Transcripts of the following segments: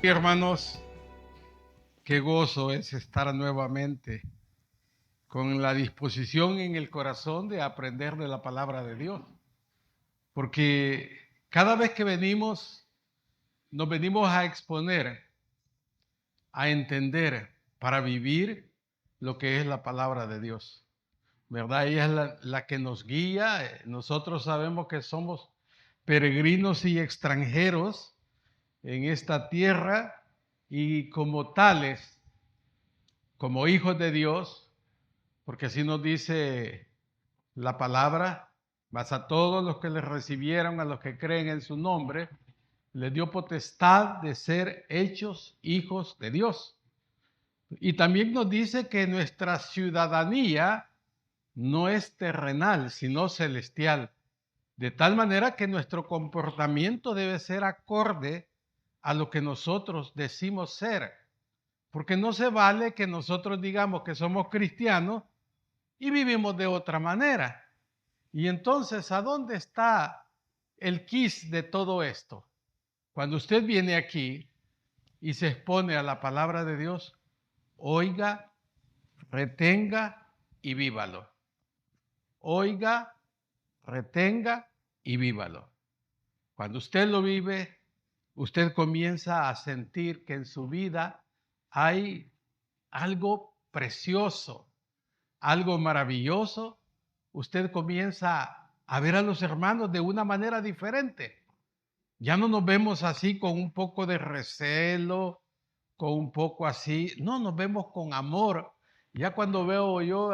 Hermanos, qué gozo es estar nuevamente con la disposición en el corazón de aprender de la palabra de Dios. Porque cada vez que nos venimos a exponer, a entender, para vivir lo que es la palabra de Dios. ¿Verdad? Ella es la que nos guía. Nosotros sabemos que somos peregrinos y extranjeros en esta tierra y como tales, como hijos de Dios, porque así nos dice la palabra, mas a todos los que le recibieron, a los que creen en su nombre, les dio potestad de ser hechos hijos de Dios. Y también nos dice que nuestra ciudadanía no es terrenal, sino celestial, de tal manera que nuestro comportamiento debe ser acorde a lo que nosotros decimos ser. Porque no se vale que nosotros digamos que somos cristianos y vivimos de otra manera. Y entonces, ¿a dónde está el quid de todo esto? Cuando usted viene aquí y se expone a la palabra de Dios, oiga, retenga y vívalo. Oiga, retenga y vívalo. Cuando usted lo vive, usted comienza a sentir que en su vida hay algo precioso, algo maravilloso. Usted comienza a ver a los hermanos de una manera diferente. Ya no nos vemos así con un poco de recelo, con un poco así. No, nos vemos con amor. Ya cuando veo yo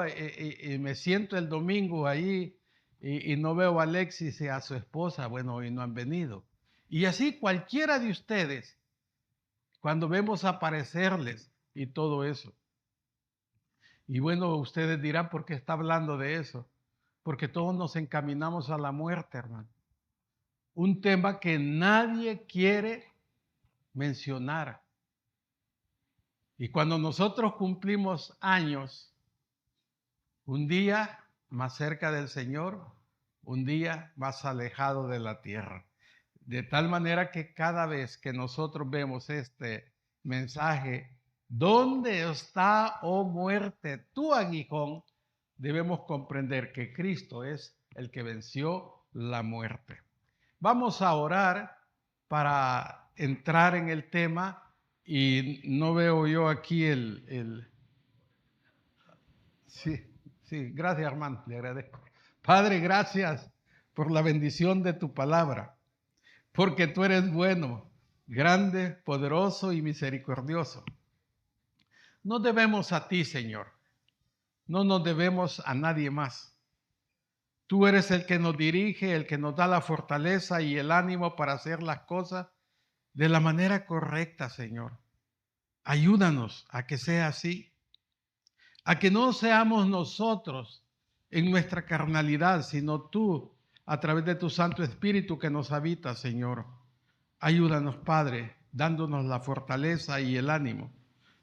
me siento el domingo ahí y no veo a Alexis y a su esposa, bueno, hoy no han venido. Y así cualquiera de ustedes, cuando vemos aparecerles y todo eso. Y bueno, ustedes dirán, ¿por qué está hablando de eso? Porque todos nos encaminamos a la muerte, hermano. Un tema que nadie quiere mencionar. Y cuando nosotros cumplimos años, un día más cerca del Señor, un día más alejado de la tierra. De tal manera que cada vez que nosotros vemos este mensaje, ¿dónde está, oh muerte, tu aguijón? Debemos comprender que Cristo es el que venció la muerte. Vamos a orar para entrar en el tema y no veo yo aquí Sí, gracias hermano, le agradezco. Padre, gracias por la bendición de tu palabra, porque tú eres bueno, grande, poderoso y misericordioso. Nos debemos a ti, Señor. No nos debemos a nadie más. Tú eres el que nos dirige, el que nos da la fortaleza y el ánimo para hacer las cosas de la manera correcta, Señor. Ayúdanos a que sea así, a que no seamos nosotros en nuestra carnalidad, sino tú a través de tu Santo Espíritu que nos habita, Señor. Ayúdanos, Padre, dándonos la fortaleza y el ánimo,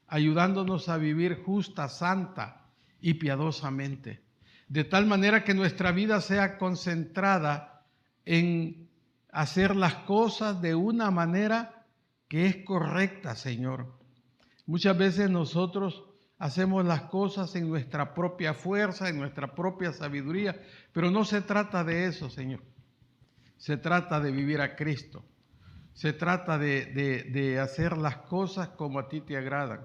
ayudándonos a vivir justa, santa y piadosamente, de tal manera que nuestra vida sea concentrada en hacer las cosas de una manera que es correcta, Señor. Muchas veces nosotros hacemos las cosas en nuestra propia fuerza, en nuestra propia sabiduría, pero no se trata de eso, Señor. Se trata de vivir a Cristo. Se trata de hacer las cosas como a ti te agradan.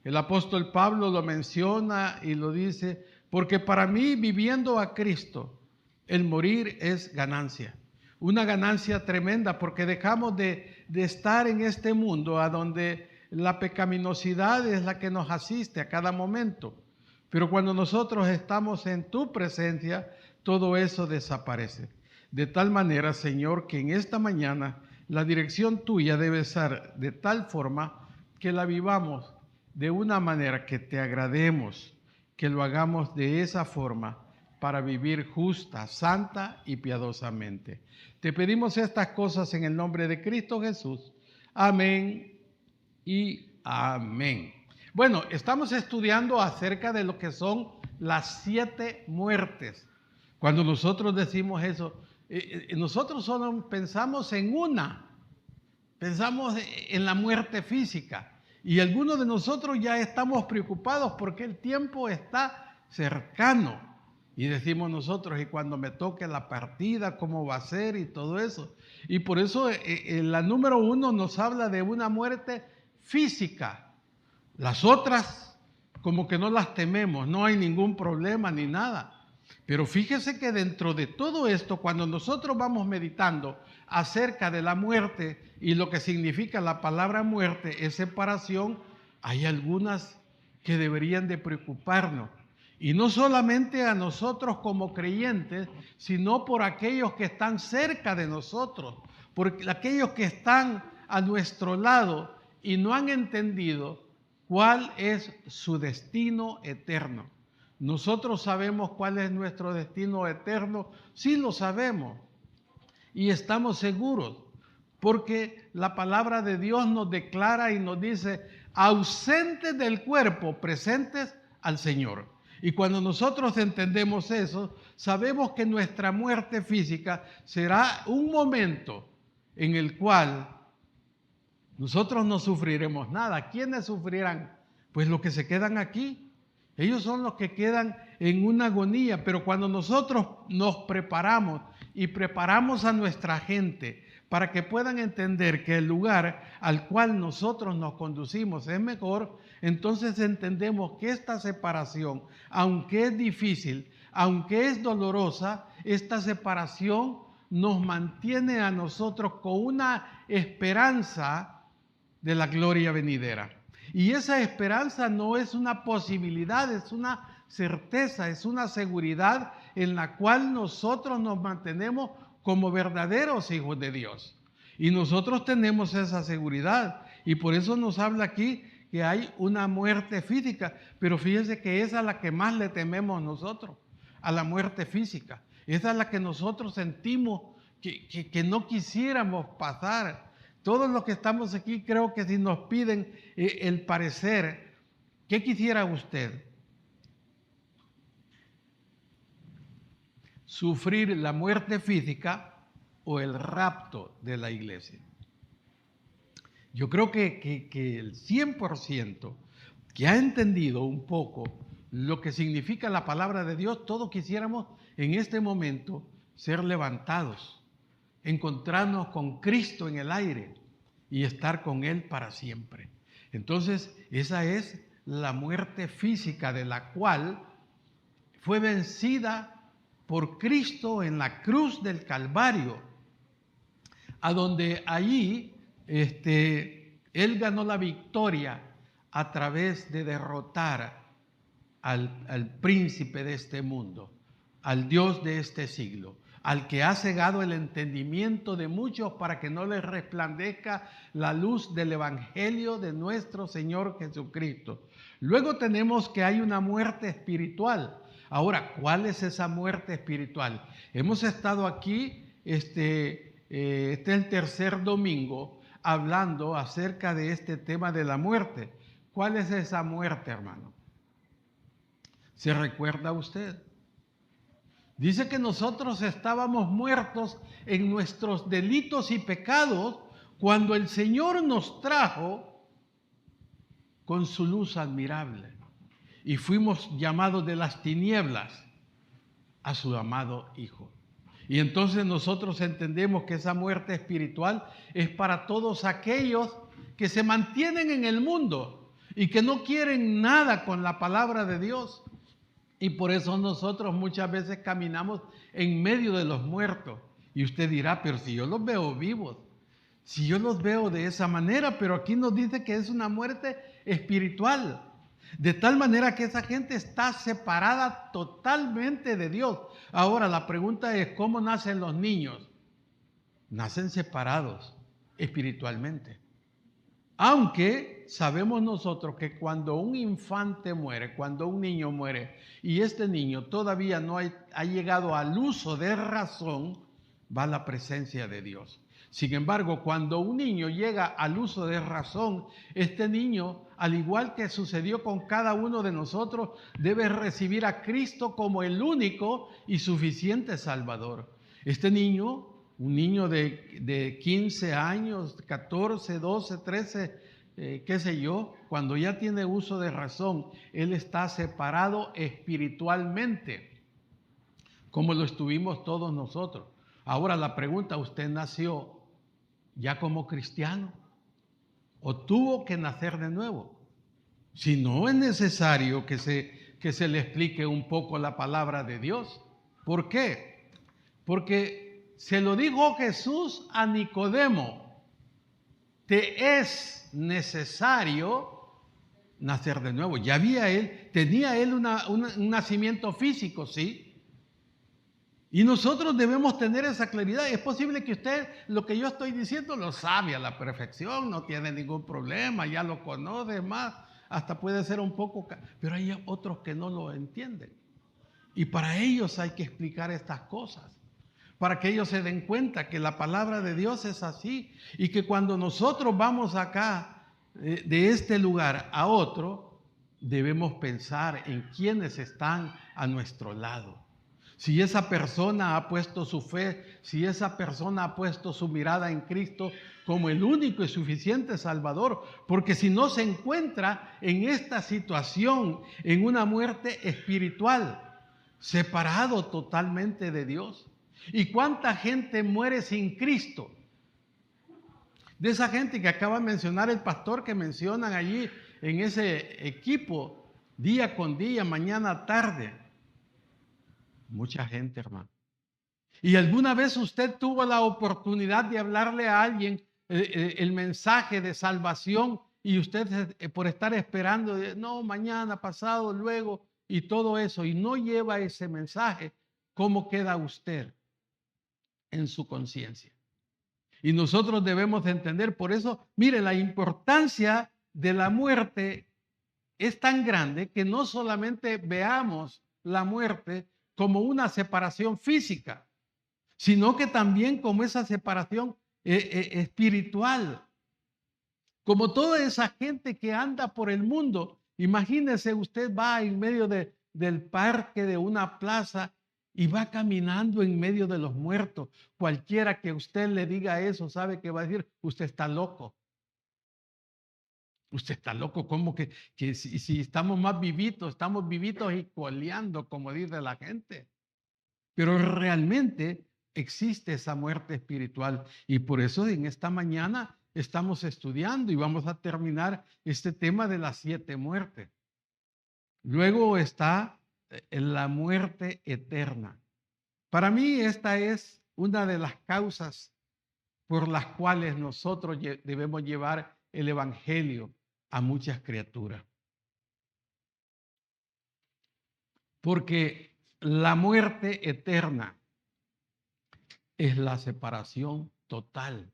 El apóstol Pablo lo menciona y lo dice, porque para mí viviendo a Cristo, el morir es ganancia. Una ganancia tremenda porque dejamos de estar en este mundo a donde la pecaminosidad es la que nos asiste a cada momento. Pero cuando nosotros estamos en tu presencia, todo eso desaparece. De tal manera, Señor, que en esta mañana la dirección tuya debe ser de tal forma que la vivamos de una manera que te agrademos, que lo hagamos de esa forma para vivir justa, santa y piadosamente. Te pedimos estas cosas en el nombre de Cristo Jesús. Amén y amén. Bueno, estamos estudiando acerca de lo que son las 7 muertes. Cuando nosotros decimos eso, nosotros solo pensamos en una, pensamos en la muerte física. Y algunos de nosotros ya estamos preocupados porque el tiempo está cercano. Y decimos nosotros, y cuando me toque la partida, ¿cómo va a ser? Y todo eso. Y por eso la número 1 nos habla de una muerte física. Las otras, como que no las tememos, no hay ningún problema ni nada. Pero fíjese que dentro de todo esto, cuando nosotros vamos meditando acerca de la muerte y lo que significa la palabra muerte es separación, hay algunas que deberían de preocuparnos. Y no solamente a nosotros como creyentes, sino por aquellos que están cerca de nosotros, por aquellos que están a nuestro lado y no han entendido cuál es su destino eterno. Nosotros sabemos cuál es nuestro destino eterno, sí lo sabemos y estamos seguros, porque la palabra de Dios nos declara y nos dice, ausentes del cuerpo, presentes al Señor. Y cuando nosotros entendemos eso, sabemos que nuestra muerte física será un momento en el cual nosotros no sufriremos nada. ¿Quiénes sufrirán? Pues los que se quedan aquí. Ellos son los que quedan en una agonía, pero cuando nosotros nos preparamos y preparamos a nuestra gente para que puedan entender que el lugar al cual nosotros nos conducimos es mejor, entonces entendemos que esta separación, aunque es difícil, aunque es dolorosa, esta separación nos mantiene a nosotros con una esperanza de la gloria venidera. Y esa esperanza no es una posibilidad, es una certeza, es una seguridad en la cual nosotros nos mantenemos como verdaderos hijos de Dios. Y nosotros tenemos esa seguridad. Y por eso nos habla aquí que hay una muerte física. Pero fíjense que esa es la que más le tememos nosotros, a la muerte física. Esa es la que nosotros sentimos que no quisiéramos pasar. Todos los que estamos aquí, creo que si nos piden el parecer, ¿qué quisiera usted? ¿Sufrir la muerte física o el rapto de la iglesia? Yo creo que el 100% que ha entendido un poco lo que significa la palabra de Dios, todos quisiéramos en este momento ser levantados, encontrarnos con Cristo en el aire y estar con Él para siempre. Entonces, esa es la muerte física de la cual fue vencida por Cristo en la cruz del Calvario, a donde allí Él ganó la victoria a través de derrotar al príncipe de este mundo, al Dios de este siglo, al que ha cegado el entendimiento de muchos para que no les resplandezca la luz del evangelio de nuestro Señor Jesucristo. Luego tenemos que hay una muerte espiritual. Ahora, ¿cuál es esa muerte espiritual? Hemos estado aquí, este es el tercer domingo, hablando acerca de este tema de la muerte. ¿Cuál es esa muerte, hermano? ¿Se recuerda usted? Dice que nosotros estábamos muertos en nuestros delitos y pecados cuando el Señor nos trajo con su luz admirable y fuimos llamados de las tinieblas a su amado Hijo. Y entonces nosotros entendemos que esa muerte espiritual es para todos aquellos que se mantienen en el mundo y que no quieren nada con la palabra de Dios. Y por eso nosotros muchas veces caminamos en medio de los muertos. Y usted dirá, pero si yo los veo vivos, si yo los veo de esa manera, pero aquí nos dice que es una muerte espiritual. De tal manera que esa gente está separada totalmente de Dios. Ahora la pregunta es, ¿cómo nacen los niños? Nacen separados espiritualmente. Aunque sabemos nosotros que cuando un infante muere, cuando un niño muere, y este niño todavía no ha llegado al uso de razón, va a la presencia de Dios. Sin embargo, cuando un niño llega al uso de razón, este niño, al igual que sucedió con cada uno de nosotros, debe recibir a Cristo como el único y suficiente Salvador. Este niño Un niño de 15 años, 14, 12, 13, qué sé yo, cuando ya tiene uso de razón, él está separado espiritualmente, como lo estuvimos todos nosotros. Ahora la pregunta, ¿usted nació ya como cristiano o tuvo que nacer de nuevo? Si no, es necesario que se le explique un poco la palabra de Dios. ¿Por qué? Porque se lo dijo Jesús a Nicodemo: te es necesario nacer de nuevo. Ya tenía él un nacimiento físico, sí. Y nosotros debemos tener esa claridad. Es posible que usted lo que yo estoy diciendo lo sabe a la perfección, no tiene ningún problema, ya lo conoce más, hasta puede ser un poco, pero hay otros que no lo entienden. Y para ellos hay que explicar estas cosas, para que ellos se den cuenta que la palabra de Dios es así y que cuando nosotros vamos acá de este lugar a otro, debemos pensar en quienes están a nuestro lado. Si esa persona ha puesto su fe, si esa persona ha puesto su mirada en Cristo como el único y suficiente Salvador, porque si no se encuentra en esta situación, en una muerte espiritual, separado totalmente de Dios. ¿Y cuánta gente muere sin Cristo? De esa gente que acaba de mencionar el pastor, que mencionan allí en ese equipo, día con día, mañana, tarde. Mucha gente, hermano. ¿Y alguna vez usted tuvo la oportunidad de hablarle a alguien el mensaje de salvación y usted por estar esperando, no, mañana, pasado, luego y todo eso, y no lleva ese mensaje? ¿Cómo queda usted en su conciencia? Y nosotros debemos de entender, por eso, mire, la importancia de la muerte es tan grande que no solamente veamos la muerte como una separación física, sino que también como esa separación espiritual. Como toda esa gente que anda por el mundo, imagínese, usted va en medio del parque, de una plaza, y va caminando en medio de los muertos. Cualquiera que usted le diga eso, sabe que va a decir: usted está loco. Usted está loco. ¿Cómo que si estamos estamos vivitos y coleando, como dice la gente? Pero realmente existe esa muerte espiritual, y por eso en esta mañana estamos estudiando y vamos a terminar este tema de las 7 muertes. Luego está la muerte eterna. Para mí esta es una de las causas por las cuales nosotros debemos llevar el evangelio a muchas criaturas. Porque la muerte eterna es la separación total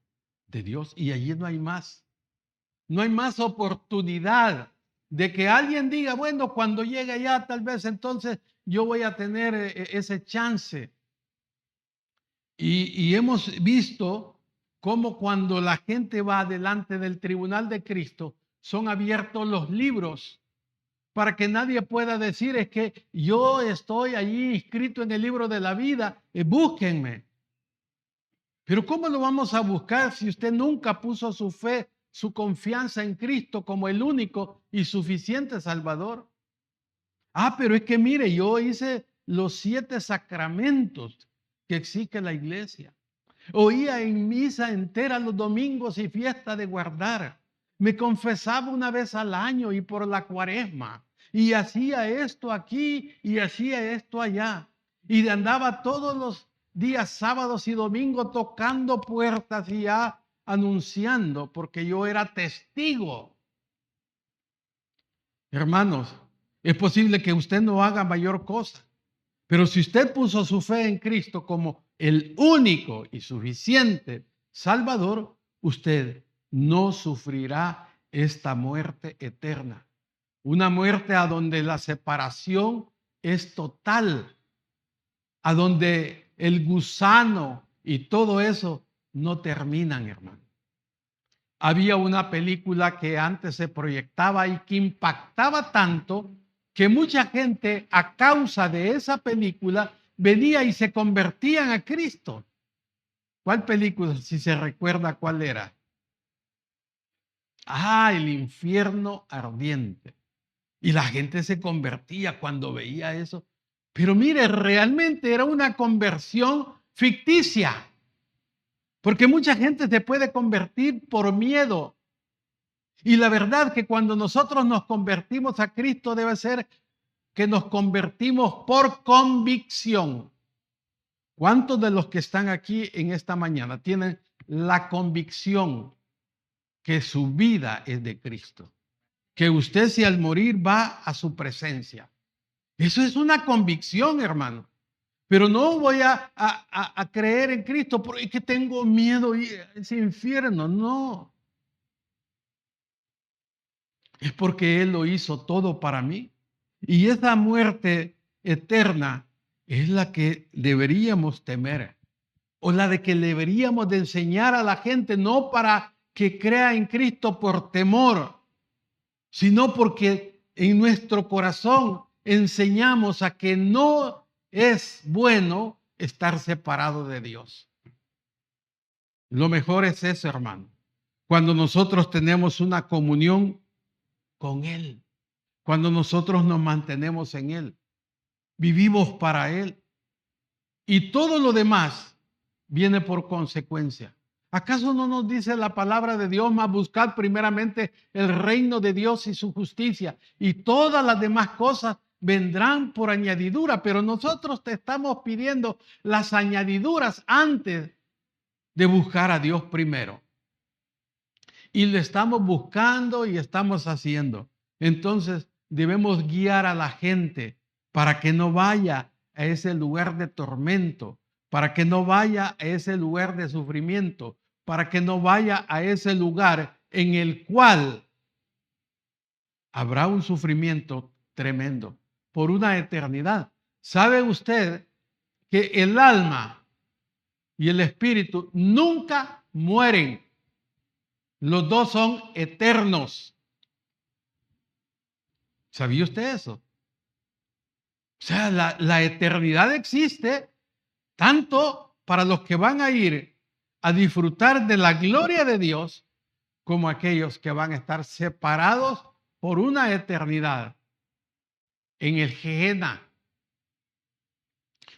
de Dios, y allí no hay más. No hay más oportunidad de que alguien diga: bueno, cuando llegue allá, tal vez entonces yo voy a tener ese chance. Y hemos visto cómo cuando la gente va delante del tribunal de Cristo, son abiertos los libros para que nadie pueda decir: es que yo estoy allí inscrito en el libro de la vida, búsquenme. Pero ¿cómo lo vamos a buscar si usted nunca puso su fe, su confianza en Cristo como el único y suficiente Salvador? Pero es que mire, yo hice los 7 sacramentos que exige la iglesia. Oía en misa entera los domingos y fiesta de guardar. Me confesaba una vez al año y por la cuaresma. Y hacía esto aquí y hacía esto allá. Y andaba todos los días, sábados y domingos, tocando puertas y ya anunciando, porque yo era testigo. Hermanos, es posible que usted no haga mayor cosa, pero si usted puso su fe en Cristo como el único y suficiente Salvador, usted no sufrirá esta muerte eterna. Una muerte a donde la separación es total, a donde el gusano y todo eso no terminan, hermano. Había una película que antes se proyectaba y que impactaba tanto que mucha gente, a causa de esa película, venía y se convertían a Cristo. ¿Cuál película, si se recuerda cuál era? Ah, el infierno ardiente. Y la gente se convertía cuando veía eso. Pero mire, realmente era una conversión ficticia. Porque mucha gente se puede convertir por miedo. Y la verdad que cuando nosotros nos convertimos a Cristo debe ser que nos convertimos por convicción. ¿Cuántos de los que están aquí en esta mañana tienen la convicción que su vida es de Cristo? Que usted, si al morir va a su presencia. Eso es una convicción, hermano. Pero no voy a creer en Cristo porque tengo miedo a ese infierno. No. Es porque Él lo hizo todo para mí. Y esa muerte eterna es la que deberíamos temer. O la de que deberíamos de enseñar a la gente, no para que crea en Cristo por temor, sino porque en nuestro corazón enseñamos a que no es bueno estar separado de Dios. Lo mejor es eso, hermano. Cuando nosotros tenemos una comunión con Él, cuando nosotros nos mantenemos en Él, vivimos para Él y todo lo demás viene por consecuencia. ¿Acaso no nos dice la palabra de Dios, más buscad primeramente el reino de Dios y su justicia, y todas las demás cosas vendrán por añadidura? Pero nosotros te estamos pidiendo las añadiduras antes de buscar a Dios primero. Y lo estamos buscando y estamos haciendo. Entonces debemos guiar a la gente para que no vaya a ese lugar de tormento, para que no vaya a ese lugar de sufrimiento, para que no vaya a ese lugar en el cual habrá un sufrimiento tremendo por una eternidad. ¿Sabe usted que el alma y el espíritu nunca mueren? Los dos son eternos. ¿Sabía usted eso? O sea, la eternidad existe tanto para los que van a ir a disfrutar de la gloria de Dios como aquellos que van a estar separados por una eternidad en el Gehenna.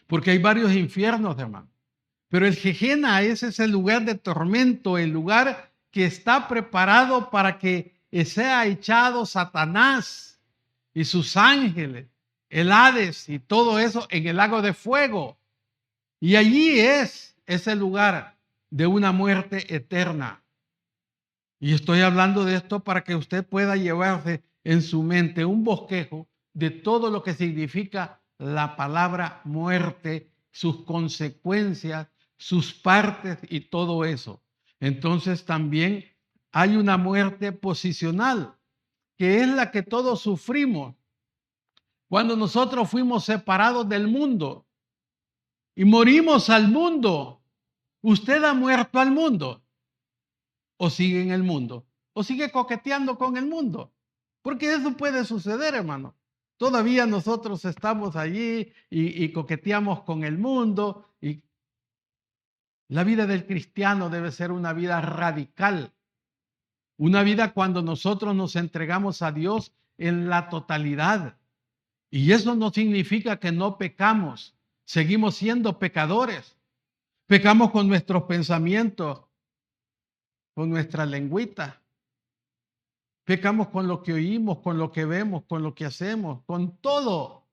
Porque hay varios infiernos, hermano. Pero el Gehenna es ese lugar de tormento, el lugar que está preparado para que sea echado Satanás y sus ángeles, el Hades y todo eso en el lago de fuego. Y allí es ese lugar de una muerte eterna. Y estoy hablando de esto para que usted pueda llevarse en su mente un bosquejo de todo lo que significa la palabra muerte, sus consecuencias, sus partes y todo eso. Entonces también hay una muerte posicional, que es la que todos sufrimos cuando nosotros fuimos separados del mundo y morimos al mundo. ¿Usted ha muerto al mundo? ¿O sigue en el mundo? ¿O sigue coqueteando con el mundo? Porque eso puede suceder, hermano. Todavía nosotros estamos allí y coqueteamos con el mundo. Y la vida del cristiano debe ser una vida radical. Una vida cuando nosotros nos entregamos a Dios en la totalidad. Y eso no significa que no pecamos. Seguimos siendo pecadores. Pecamos con nuestros pensamientos, con nuestra lengüita. Pecamos con lo que oímos, con lo que vemos, con lo que hacemos, con todo.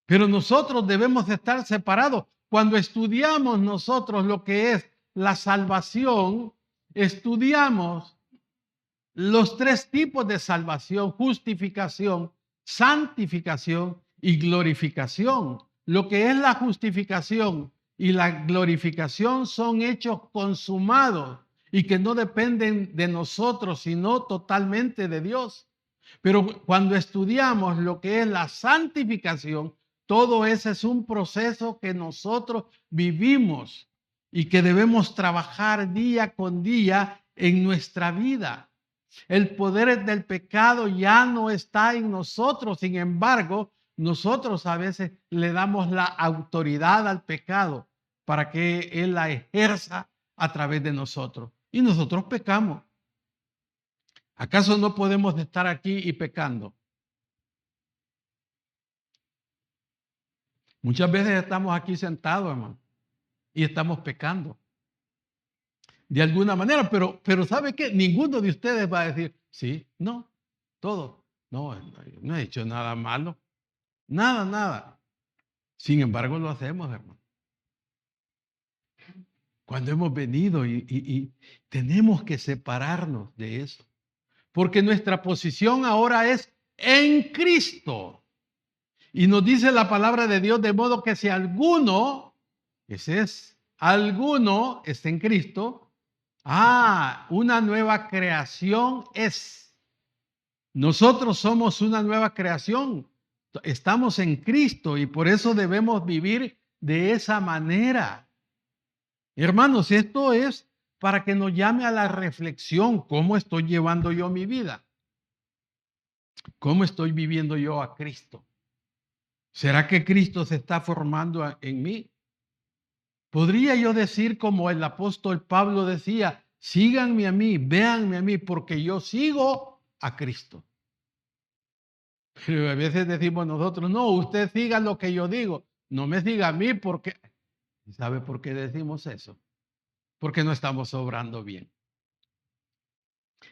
Pero nosotros debemos estar separados. Cuando estudiamos nosotros lo que es la salvación, estudiamos los tres tipos de salvación: justificación, santificación y glorificación. Lo que es la justificación y la glorificación son hechos consumados y que no dependen de nosotros, sino totalmente de Dios. Pero cuando estudiamos lo que es la santificación, todo ese es un proceso que nosotros vivimos y que debemos trabajar día con día en nuestra vida. El poder del pecado ya no está en nosotros, sin embargo, nosotros a veces le damos la autoridad al pecado para que Él la ejerza a través de nosotros. Y nosotros pecamos. ¿Acaso no podemos estar aquí y pecando? Muchas veces estamos aquí sentados, hermano, y estamos pecando. De alguna manera, pero ¿sabe qué? Ninguno de ustedes va a decir, sí, no, todo. No, no he hecho nada malo. Nada, nada. Sin embargo, lo hacemos, hermano. Cuando hemos venido y tenemos que separarnos de eso. Porque nuestra posición ahora es en Cristo. Y nos dice la palabra de Dios de modo que si alguno, ese es, alguno está en Cristo, una nueva creación es. Nosotros somos una nueva creación. Estamos en Cristo y por eso debemos vivir de esa manera. Hermanos, esto es para que nos llame a la reflexión. ¿Cómo estoy llevando yo mi vida? ¿Cómo estoy viviendo yo a Cristo? ¿Será que Cristo se está formando en mí? ¿Podría yo decir como el apóstol Pablo decía, síganme a mí, véanme a mí, porque yo sigo a Cristo? Pero a veces decimos nosotros, no, usted siga lo que yo digo, no me siga a mí porque... ¿Sabe por qué decimos eso? Porque no estamos obrando bien.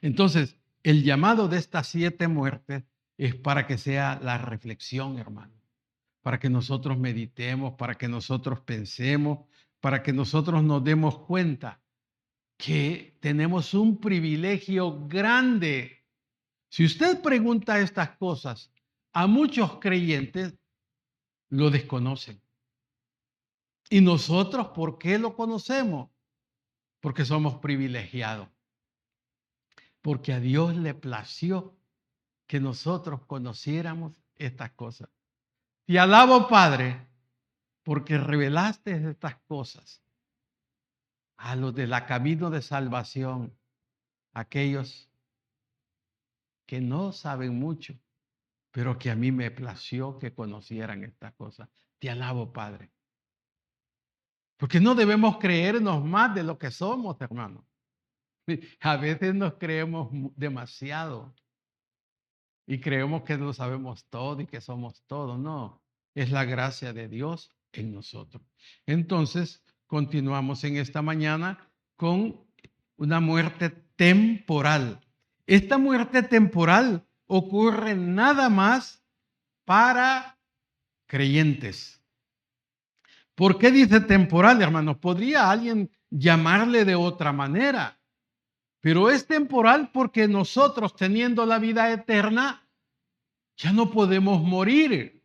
Entonces, el llamado de estas 7 muertes es para que sea la reflexión, hermano, para que nosotros meditemos, para que nosotros pensemos, para que nosotros nos demos cuenta que tenemos un privilegio grande. Si usted pregunta estas cosas a muchos creyentes, lo desconocen. ¿Y nosotros por qué lo conocemos? Porque somos privilegiados. Porque a Dios le plació que nosotros conociéramos estas cosas. Te alabo, Padre, porque revelaste estas cosas a los de la camino de salvación, aquellos que no saben mucho, pero que a mí me plació que conocieran estas cosas. Te alabo, Padre. Porque no debemos creernos más de lo que somos, hermano. A veces nos creemos demasiado y creemos que lo sabemos todo y que somos todo. No, es la gracia de Dios en nosotros. Entonces, continuamos en esta mañana con una muerte temporal. Esta muerte temporal ocurre nada más para creyentes. ¿Por qué dice temporal, hermanos? Podría alguien llamarle de otra manera, pero es temporal porque nosotros, teniendo la vida eterna, ya no podemos morir.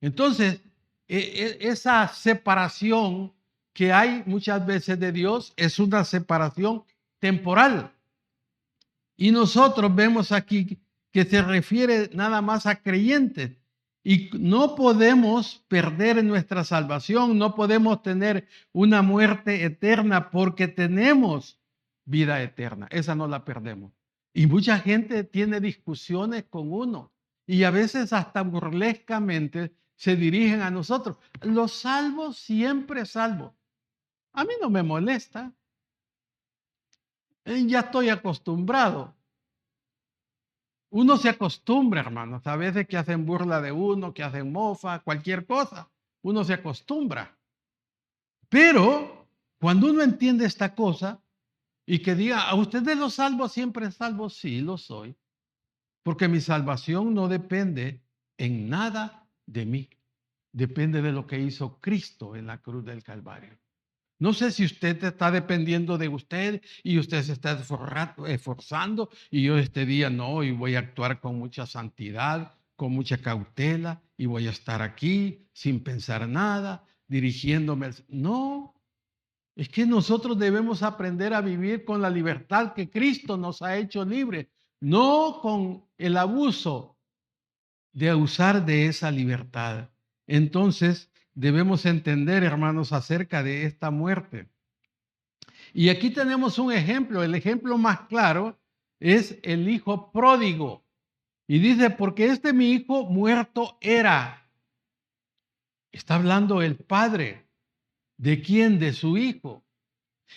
Entonces, esa separación que hay muchas veces de Dios es una separación temporal. Y nosotros vemos aquí que se refiere nada más a creyentes. Y no podemos perder nuestra salvación, no podemos tener una muerte eterna porque tenemos vida eterna. Esa no la perdemos. Y mucha gente tiene discusiones con uno y a veces hasta burlescamente se dirigen a nosotros. Los salvos siempre salvos. A mí no me molesta. Ya estoy acostumbrado. Uno se acostumbra, hermanos, a veces que hacen burla de uno, que hacen mofa, cualquier cosa. Uno se acostumbra. Pero cuando uno entiende esta cosa y que diga, ¿a ustedes los salvos siempre salvos? Sí, lo soy. Porque mi salvación no depende en nada de mí. Depende de lo que hizo Cristo en la cruz del Calvario. No sé si usted está dependiendo de usted y usted se está esforzando y yo este día no, y voy a actuar con mucha santidad, con mucha cautela y voy a estar aquí sin pensar nada, dirigiéndome. No, es que nosotros debemos aprender a vivir con la libertad que Cristo nos ha hecho libre, no con el abuso de usar de esa libertad. Entonces, debemos entender, hermanos, acerca de esta muerte. Y aquí tenemos un ejemplo. El ejemplo más claro es el hijo pródigo. Y dice, porque mi hijo muerto era. Está hablando el padre. ¿De quién? De su hijo.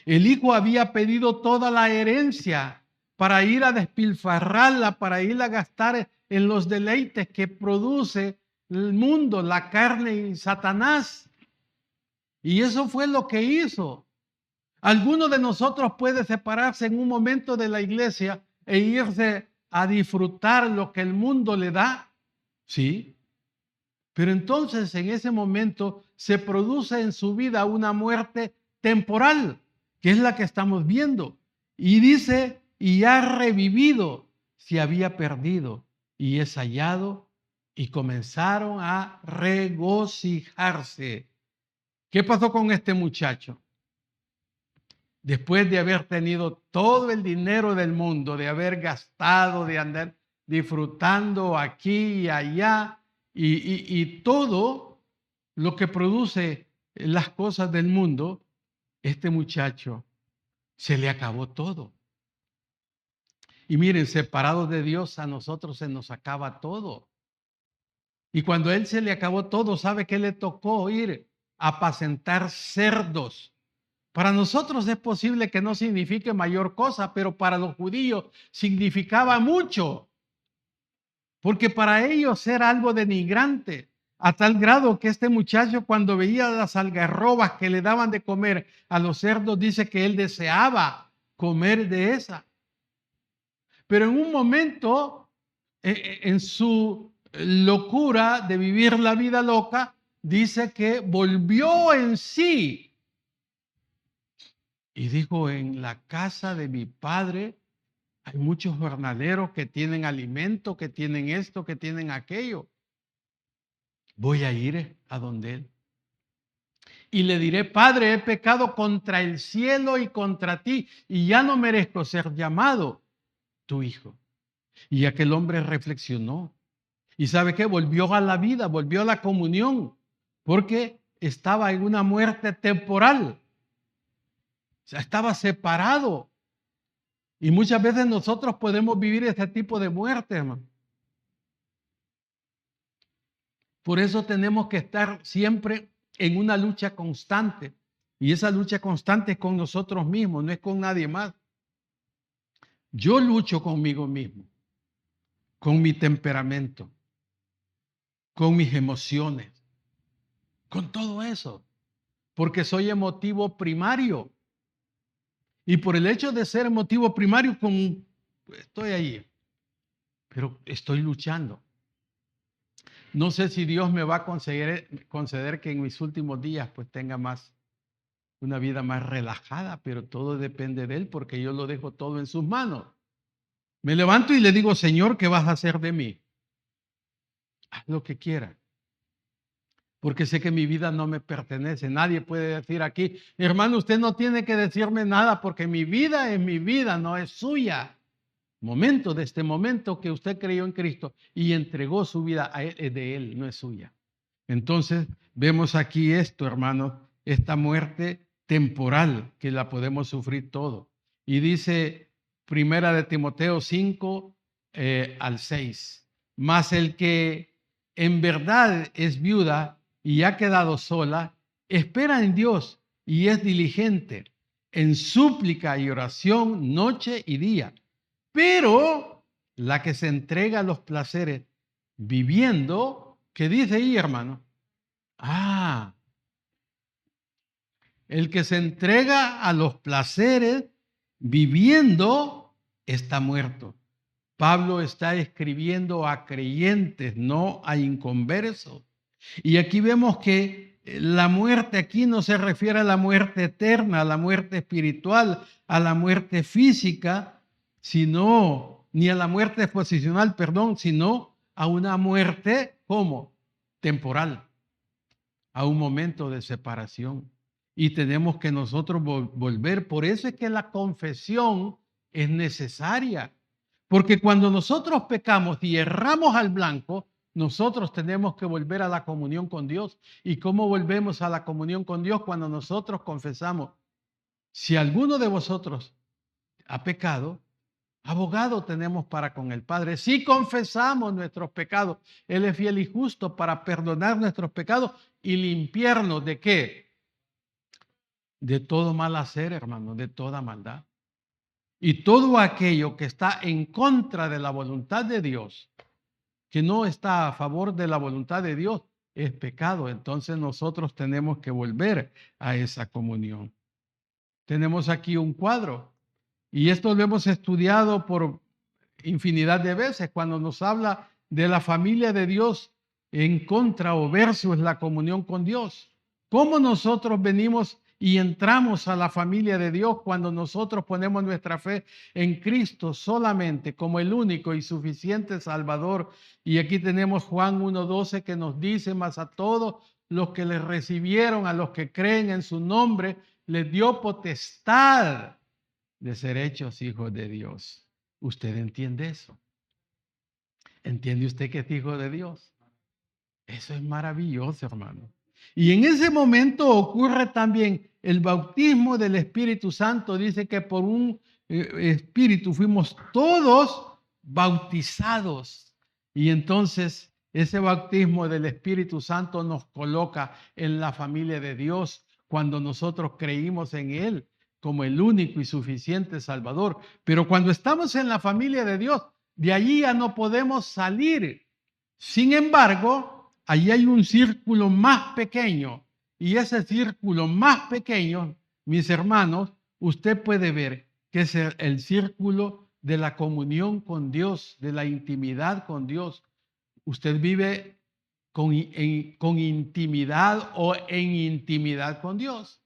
El hijo había pedido toda la herencia para ir a despilfarrarla, para ir a gastar en los deleites que produce el mundo, la carne y Satanás. Y eso fue lo que hizo. Alguno de nosotros puede separarse en un momento de la iglesia e irse a disfrutar lo que el mundo le da. Sí. Pero entonces en ese momento se produce en su vida una muerte temporal, que es la que estamos viendo. Y dice, y ha revivido, se había perdido, y es hallado, y comenzaron a regocijarse. ¿Qué pasó con este muchacho? Después de haber tenido todo el dinero del mundo, de haber gastado, de andar disfrutando aquí y allá, y todo lo que produce las cosas del mundo, este muchacho se le acabó todo. Y miren, separados de Dios, a nosotros se nos acaba todo. Y cuando a él se le acabó todo, ¿sabe qué le tocó? Ir a apacentar cerdos. Para nosotros es posible que no signifique mayor cosa, pero para los judíos significaba mucho, porque para ellos era algo denigrante, a tal grado que este muchacho cuando veía las algarrobas que le daban de comer a los cerdos, dice que él deseaba comer de esa. Pero en un momento, en su locura de vivir la vida loca, dice que volvió en sí. Y dijo, en la casa de mi padre hay muchos jornaleros que tienen alimento, que tienen esto, que tienen aquello. Voy a ir a donde él. Y le diré, Padre, he pecado contra el cielo y contra ti, y ya no merezco ser llamado tu hijo. Y aquel hombre reflexionó. ¿Y sabe qué? Volvió a la vida, volvió a la comunión, porque estaba en una muerte temporal. O sea, estaba separado. Y muchas veces nosotros podemos vivir ese tipo de muerte, hermano. Por eso tenemos que estar siempre en una lucha constante. Y esa lucha constante es con nosotros mismos, no es con nadie más. Yo lucho conmigo mismo, con mi temperamento, con mis emociones, con todo eso, porque soy emotivo primario. Y por el hecho de ser emotivo primario, estoy ahí, pero estoy luchando. No sé si Dios me va a conceder que en mis últimos días pues tenga una vida más relajada, pero todo depende de Él porque yo lo dejo todo en sus manos. Me levanto y le digo, Señor, ¿qué vas a hacer de mí? Haz lo que quiera, porque sé que mi vida no me pertenece. Nadie puede decir aquí, hermano, usted no tiene que decirme nada porque mi vida es mi vida, no es suya. De este momento que usted creyó en Cristo y entregó su vida a Él, es de Él, no es suya. Entonces, vemos aquí esto, hermano, esta muerte temporal que la podemos sufrir todo. Y dice Primera de Timoteo 5 al 6, mas el que en verdad es viuda y ha quedado sola, espera en Dios y es diligente en súplica y oración noche y día. Pero la que se entrega a los placeres viviendo, ¿qué dice ahí, hermano? El que se entrega a los placeres viviendo está muerto. Pablo está escribiendo a creyentes, no a inconversos. Y aquí vemos que la muerte aquí no se refiere a la muerte eterna, a la muerte espiritual, a la muerte física, sino, ni a la muerte posicional, perdón, sino a una muerte, ¿cómo? Temporal, a un momento de separación. Y tenemos que nosotros volver. Por eso es que la confesión es necesaria. Porque cuando nosotros pecamos y erramos al blanco, nosotros tenemos que volver a la comunión con Dios. ¿Y cómo volvemos a la comunión con Dios? Cuando nosotros confesamos, si alguno de vosotros ha pecado, abogado tenemos para con el Padre. Si confesamos nuestros pecados, Él es fiel y justo para perdonar nuestros pecados y limpiarnos ¿de qué? de todo mal hacer, hermano, de toda maldad. Y todo aquello que está en contra de la voluntad de Dios, que no está a favor de la voluntad de Dios, es pecado. Entonces nosotros tenemos que volver a esa comunión. Tenemos aquí un cuadro y esto lo hemos estudiado por infinidad de veces cuando nos habla de la familia de Dios en contra o versus la comunión con Dios. ¿Cómo nosotros venimos y entramos a la familia de Dios cuando nosotros ponemos nuestra fe en Cristo solamente como el único y suficiente Salvador? Y aquí tenemos Juan 1:12 que nos dice: más a todos los que le recibieron, a los que creen en su nombre, les dio potestad de ser hechos hijos de Dios. ¿Usted entiende eso? ¿Entiende usted que es hijo de Dios? Eso es maravilloso, hermano. Y en ese momento ocurre también el bautismo del Espíritu Santo. Dice que por un espíritu fuimos todos bautizados. Y entonces ese bautismo del Espíritu Santo nos coloca en la familia de Dios cuando nosotros creímos en Él como el único y suficiente Salvador. Pero cuando estamos en la familia de Dios, de allí ya no podemos salir. Sin embargo, allí hay un círculo más pequeño, y ese círculo más pequeño, mis hermanos, usted puede ver que es el círculo de la comunión con Dios, de la intimidad con Dios. Usted vive con intimidad o en intimidad con Dios.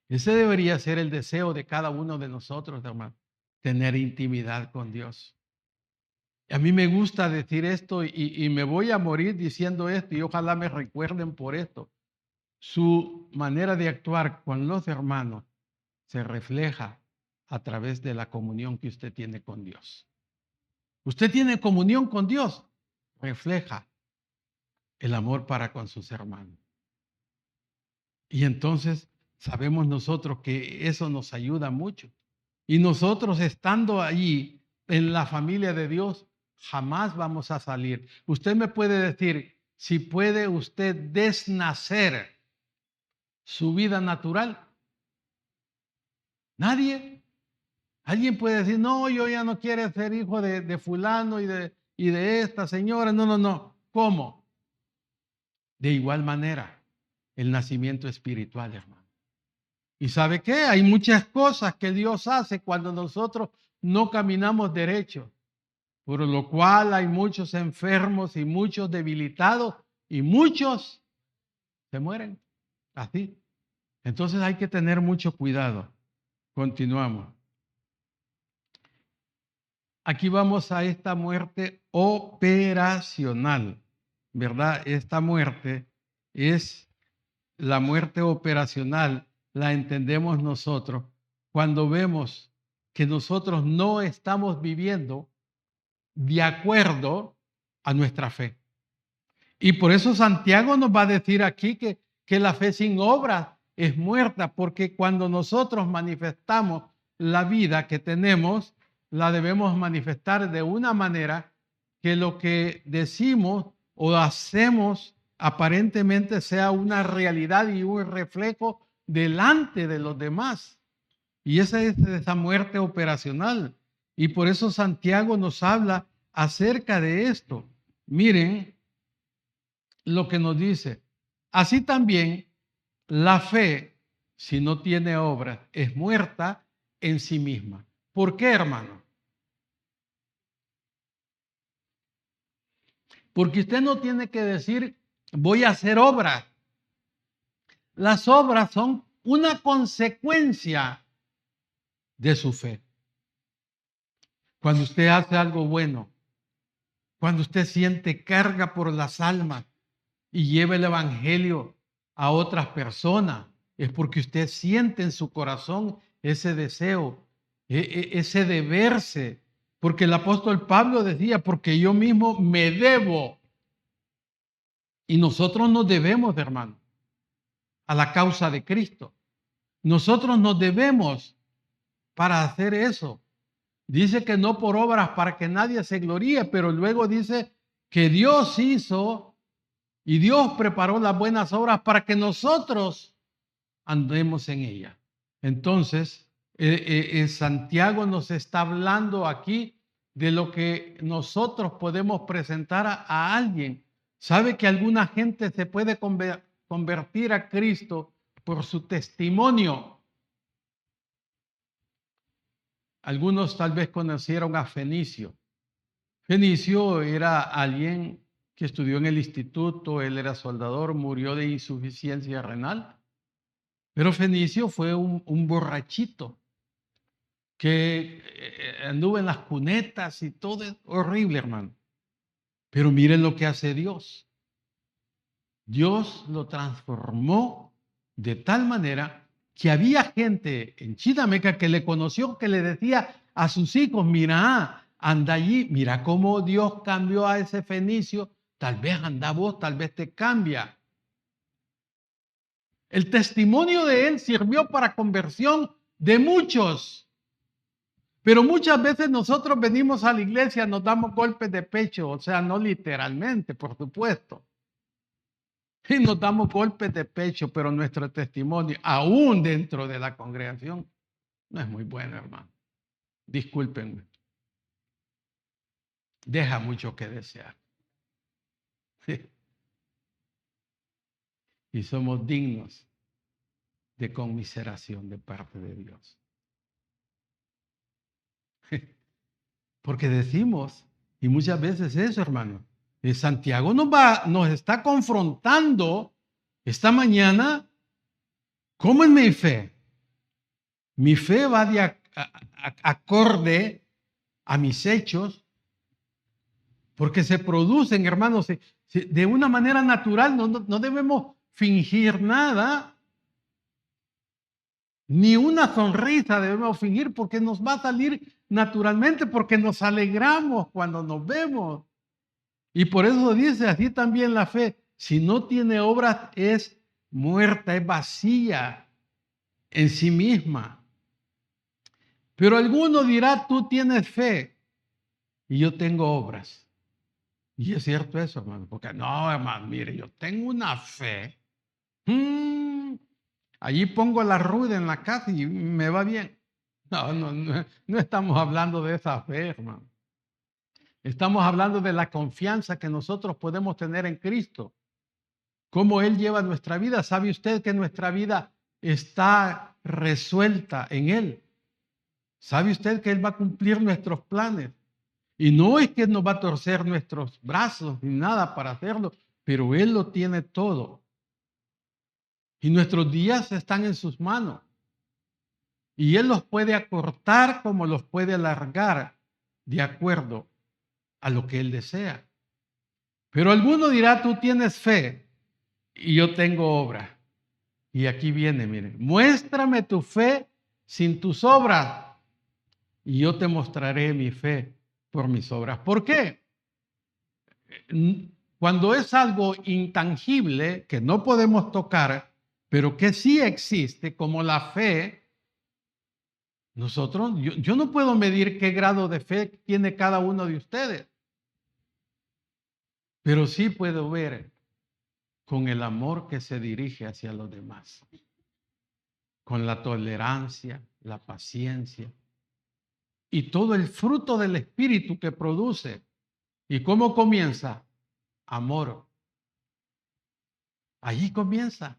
Ese debería ser el deseo de cada uno de nosotros, hermano, tener intimidad con Dios. A mí me gusta decir esto y me voy a morir diciendo esto y ojalá me recuerden por esto. Su manera de actuar con los hermanos se refleja a través de la comunión que usted tiene con Dios. Usted tiene comunión con Dios, refleja el amor para con sus hermanos. Y entonces sabemos nosotros que eso nos ayuda mucho. Y nosotros estando allí en la familia de Dios, jamás vamos a salir. Usted me puede decir si puede usted desnacer su vida natural. Nadie. Alguien puede decir: no, yo ya no quiero ser hijo de fulano y de esta señora. No, no, no. ¿Cómo? De igual manera, el nacimiento espiritual, hermano. ¿Y sabe qué? Hay muchas cosas que Dios hace cuando nosotros no caminamos derecho, por lo cual hay muchos enfermos y muchos debilitados y muchos se mueren así. Entonces hay que tener mucho cuidado. Continuamos. Aquí vamos a esta muerte operacional, ¿verdad? Esta muerte es la muerte operacional, la entendemos nosotros cuando vemos que nosotros no estamos viviendo de acuerdo a nuestra fe. Y por eso Santiago nos va a decir aquí que la fe sin obras es muerta, porque cuando nosotros manifestamos la vida que tenemos, la debemos manifestar de una manera que lo que decimos o hacemos aparentemente sea una realidad y un reflejo delante de los demás. Y esa es esa muerte operacional. Y por eso Santiago nos habla acerca de esto. Miren lo que nos dice. Así también la fe, si no tiene obras, es muerta en sí misma. ¿Por qué, hermano? Porque usted no tiene que decir: voy a hacer obras. Las obras son una consecuencia de su fe. Cuando usted hace algo bueno, cuando usted siente carga por las almas y lleva el evangelio a otras personas, es porque usted siente en su corazón ese deseo, ese deberse. Porque el apóstol Pablo decía: porque yo mismo me debo. Y nosotros nos debemos, hermano, a la causa de Cristo. Nosotros nos debemos para hacer eso. Dice que no por obras para que nadie se gloríe, pero luego dice que Dios hizo y Dios preparó las buenas obras para que nosotros andemos en ella. Entonces, Santiago nos está hablando aquí de lo que nosotros podemos presentar a alguien. ¿Sabe que alguna gente se puede convertir a Cristo por su testimonio? Algunos tal vez conocieron a Fenicio. Fenicio era alguien que estudió en el instituto, él era soldador, murió de insuficiencia renal. Pero Fenicio fue un borrachito que anduvo en las cunetas y todo, es horrible, hermano. Pero miren lo que hace Dios. Dios lo transformó de tal manera que había gente en Chinameca que le conoció, que le decía a sus hijos, mira, anda allí, mira cómo Dios cambió a ese fenicio, tal vez anda vos, tal vez te cambia. El testimonio de él sirvió para conversión de muchos. Pero muchas veces nosotros venimos a la iglesia, nos damos golpes de pecho, o sea, no literalmente, por supuesto. Y nos damos golpes de pecho, pero nuestro testimonio, aún dentro de la congregación, no es muy bueno, hermano. Discúlpenme. Deja mucho que desear. Y somos dignos de conmiseración de parte de Dios. Porque decimos, y muchas veces eso, hermano, Santiago nos está confrontando esta mañana. ¿Cómo es mi fe? Mi fe va acorde a mis hechos, porque se producen, hermanos, de una manera natural. No debemos fingir nada, ni una sonrisa debemos fingir, porque nos va a salir naturalmente, porque nos alegramos cuando nos vemos. Y por eso dice así también la fe, si no tiene obras es muerta, es vacía en sí misma. Pero alguno dirá, tú tienes fe y yo tengo obras. Y es cierto eso, hermano, porque no, hermano, mire, yo tengo una fe. Allí pongo la rueda en la casa y me va bien. No estamos hablando de esa fe, hermano. Estamos hablando de la confianza que nosotros podemos tener en Cristo. Cómo Él lleva nuestra vida. ¿Sabe usted que nuestra vida está resuelta en Él? ¿Sabe usted que Él va a cumplir nuestros planes? Y no es que nos va a torcer nuestros brazos ni nada para hacerlo, pero Él lo tiene todo. Y nuestros días están en sus manos. Y Él los puede acortar como los puede alargar de acuerdo a lo que Él desea. Pero alguno dirá, tú tienes fe y yo tengo obra. Y aquí viene, miren, muéstrame tu fe sin tus obras y yo te mostraré mi fe por mis obras. ¿Por qué? Cuando es algo intangible que no podemos tocar, pero que sí existe, como la fe, yo no puedo medir qué grado de fe tiene cada uno de ustedes, pero sí puedo ver con el amor que se dirige hacia los demás, con la tolerancia, la paciencia y todo el fruto del Espíritu que produce. ¿Y cómo comienza? Amor. Allí comienza.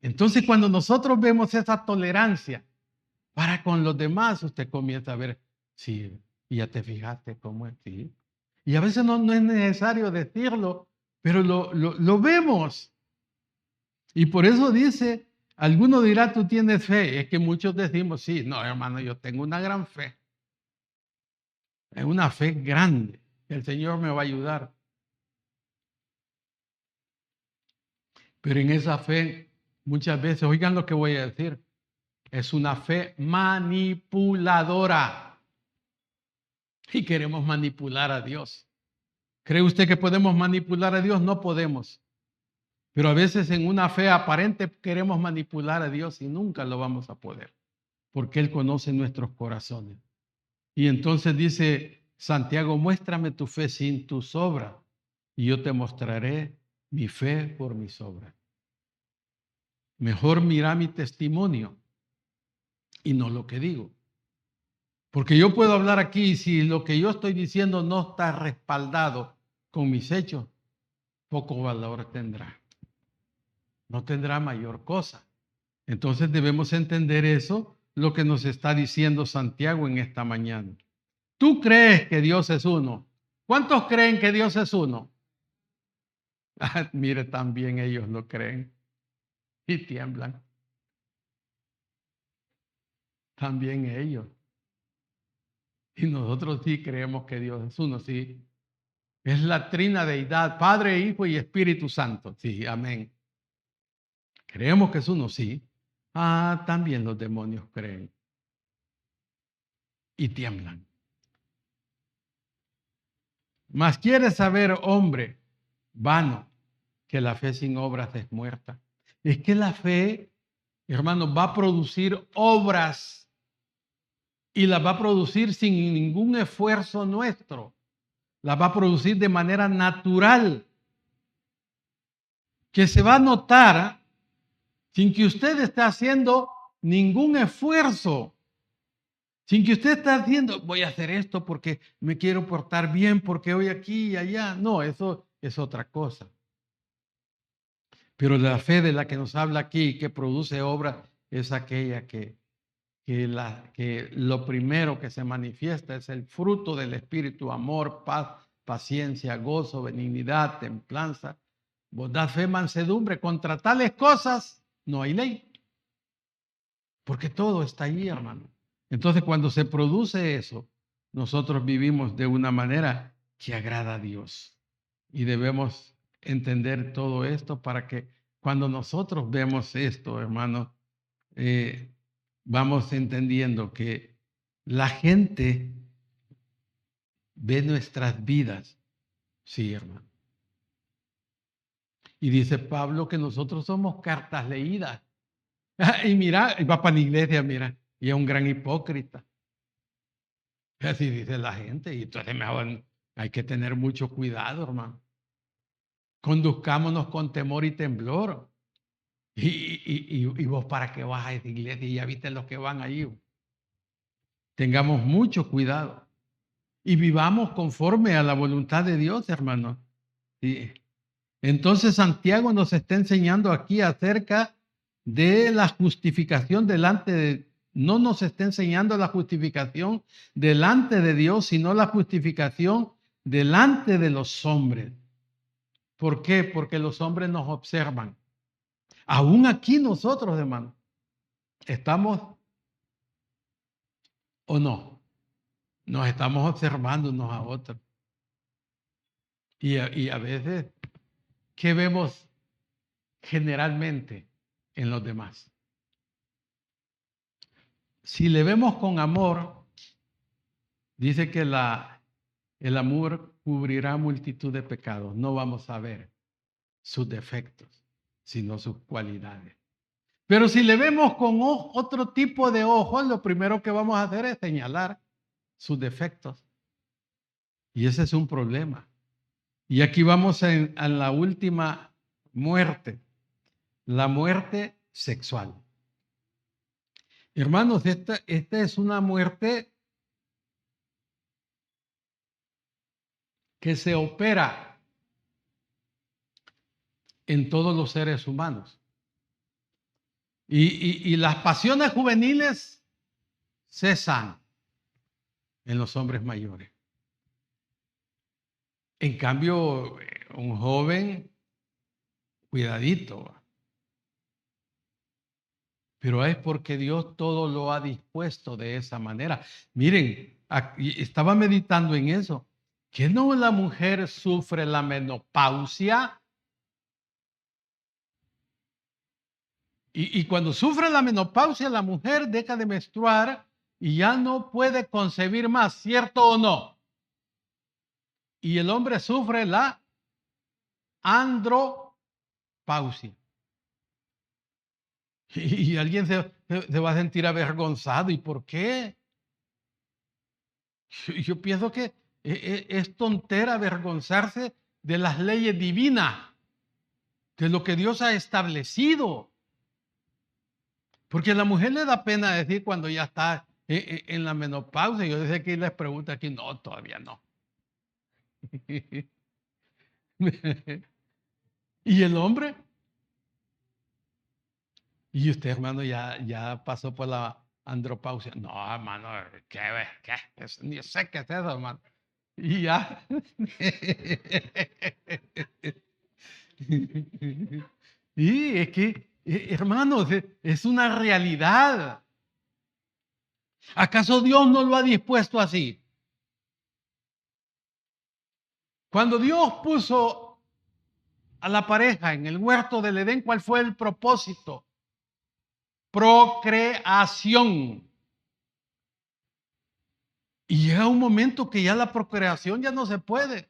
Entonces, cuando nosotros vemos esa tolerancia para con los demás, usted comienza a ver, sí, ya te fijaste cómo es, sí. Y a veces no es necesario decirlo, pero lo vemos. Y por eso dice, alguno dirá, tú tienes fe. Es que muchos decimos, sí, no, hermano, yo tengo una gran fe. Es una fe grande. El Señor me va a ayudar. Pero en esa fe, muchas veces, oigan lo que voy a decir, es una fe manipuladora. Y queremos manipular a Dios. ¿Cree usted que podemos manipular a Dios? No podemos. Pero a veces en una fe aparente queremos manipular a Dios y nunca lo vamos a poder, porque Él conoce nuestros corazones. Y entonces dice Santiago, muéstrame tu fe sin tus obras y yo te mostraré mi fe por mis obras. Mejor mira mi testimonio y no lo que digo. Porque yo puedo hablar aquí y si lo que yo estoy diciendo no está respaldado con mis hechos, poco valor tendrá. No tendrá mayor cosa. Entonces debemos entender eso, lo que nos está diciendo Santiago en esta mañana. ¿Tú crees que Dios es uno? ¿Cuántos creen que Dios es uno? Mire, también ellos lo creen y tiemblan. También ellos. Y nosotros sí creemos que Dios es uno, sí. Es la trina deidad, Padre, Hijo y Espíritu Santo. Sí, amén. Creemos que es uno, sí. También los demonios creen y tiemblan. Mas quieres saber, hombre, vano, que la fe sin obras es muerta. Es que la fe, hermanos, va a producir obras y las va a producir sin ningún esfuerzo nuestro. Las va a producir de manera natural, que se va a notar sin que usted esté haciendo ningún esfuerzo. Sin que usted esté haciendo, voy a hacer esto porque me quiero portar bien, porque hoy aquí y allá. No, eso es otra cosa. Pero la fe de la que nos habla aquí, que produce obra, es aquella que lo primero que se manifiesta es el fruto del Espíritu: amor, paz, paciencia, gozo, benignidad, templanza, bondad, fe, mansedumbre. Contra tales cosas no hay ley, porque todo está allí, hermano. Entonces, cuando se produce eso, nosotros vivimos de una manera que agrada a Dios. Y debemos entender todo esto para que cuando nosotros vemos esto, hermano, vamos entendiendo que la gente ve nuestras vidas. Sí, hermano. Y dice Pablo que nosotros somos cartas leídas. Y mira, va para la iglesia, mira, y es un gran hipócrita. Así dice la gente. Y entonces hay que tener mucho cuidado, hermano. Conduzcámonos con temor y temblor. Y vos, ¿para qué vas a esa iglesia? Y ya viste los que van ahí. Tengamos mucho cuidado. Y vivamos conforme a la voluntad de Dios, hermano. Sí. Entonces Santiago nos está enseñando aquí acerca de la justificación delante de, no nos está enseñando la justificación delante de Dios, sino la justificación delante de los hombres. ¿Por qué? Porque los hombres nos observan. Aún aquí nosotros, hermano, estamos o no, nos estamos observando unos a otros. Y a veces, ¿qué vemos generalmente en los demás? Si le vemos con amor, dice que el amor cubrirá multitud de pecados. No vamos a ver sus defectos, sino sus cualidades. Pero si le vemos con otro tipo de ojos, lo primero que vamos a hacer es señalar sus defectos. Y ese es un problema. Y aquí vamos a la última muerte, la muerte sexual. Hermanos, esta es una muerte que se opera en todos los seres humanos. Y las pasiones juveniles cesan en los hombres mayores. En cambio, un joven, cuidadito. Pero es porque Dios todo lo ha dispuesto de esa manera. Miren, estaba meditando en eso. ¿Que no la mujer sufre la menopausia? Y cuando sufre la menopausia, la mujer deja de menstruar y ya no puede concebir más, ¿cierto o no? Y el hombre sufre la andropausia. Y alguien se va a sentir avergonzado. ¿Y por qué? Yo pienso que es tontera avergonzarse de las leyes divinas, de lo que Dios ha establecido. Porque a la mujer le da pena decir cuando ya está en la menopausia. Yo decía que les pregunta aquí, no, todavía no. ¿Y el hombre? Y usted, hermano, ya pasó por la andropausia. No, hermano, ¿qué? Ni sé qué es eso, hermano. Y ya. Y es que, hermanos, es una realidad. ¿Acaso Dios no lo ha dispuesto así? Cuando Dios puso a la pareja en el huerto del Edén, ¿cuál fue el propósito? Procreación. Y llega un momento que ya la procreación ya no se puede.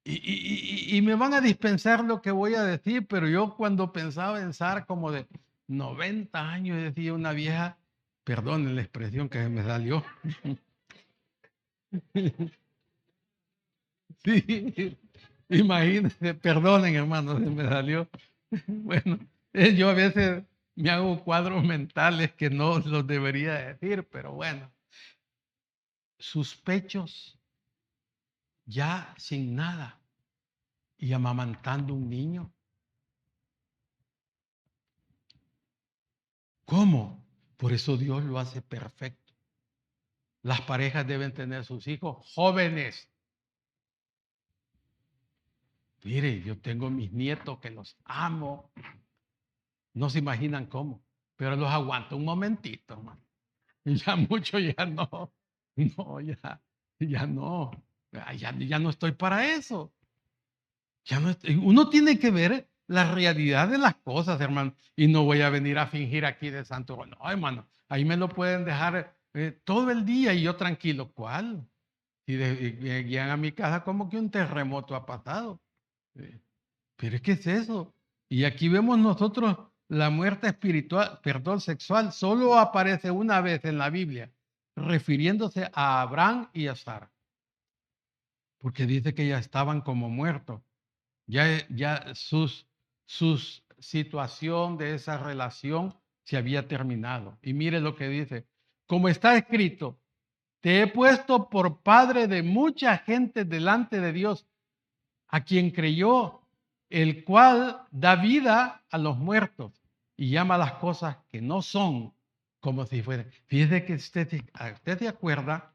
Y me van a dispensar lo que voy a decir, pero yo cuando pensaba en Sara como de 90 años, decía una vieja, perdón la expresión que me salió. Sí, imagínense, perdonen hermano, se me salió. Bueno, yo a veces me hago cuadros mentales que no los debería decir, pero bueno, sus pechos ya sin nada y amamantando un niño. ¿Cómo? Por eso Dios lo hace perfecto. Las parejas deben tener sus hijos jóvenes. Mire, yo tengo mis nietos que los amo. No se imaginan cómo, pero los aguanto un momentito, hermano. Ya mucho, ya no. No, ya no. Ya no estoy para eso. Ya no uno tiene que ver la realidad de las cosas, hermano. Y no voy a venir a fingir aquí de santo. No, hermano, ahí me lo pueden dejar todo el día y yo tranquilo. ¿Cuál? Y llegan a mi casa como que un terremoto ha pasado. Eh, Pero es que es eso. Y aquí vemos nosotros la muerte espiritual, perdón, sexual, solo aparece una vez en la Biblia, refiriéndose a Abraham y a Sara, porque dice que ya estaban como muertos. Ya sus situación de esa relación se había terminado. Y mire lo que dice, como está escrito, te he puesto por padre de mucha gente delante de Dios, a quien creyó, el cual da vida a los muertos y llama las cosas que no son como si fueran. Fíjese que usted se acuerda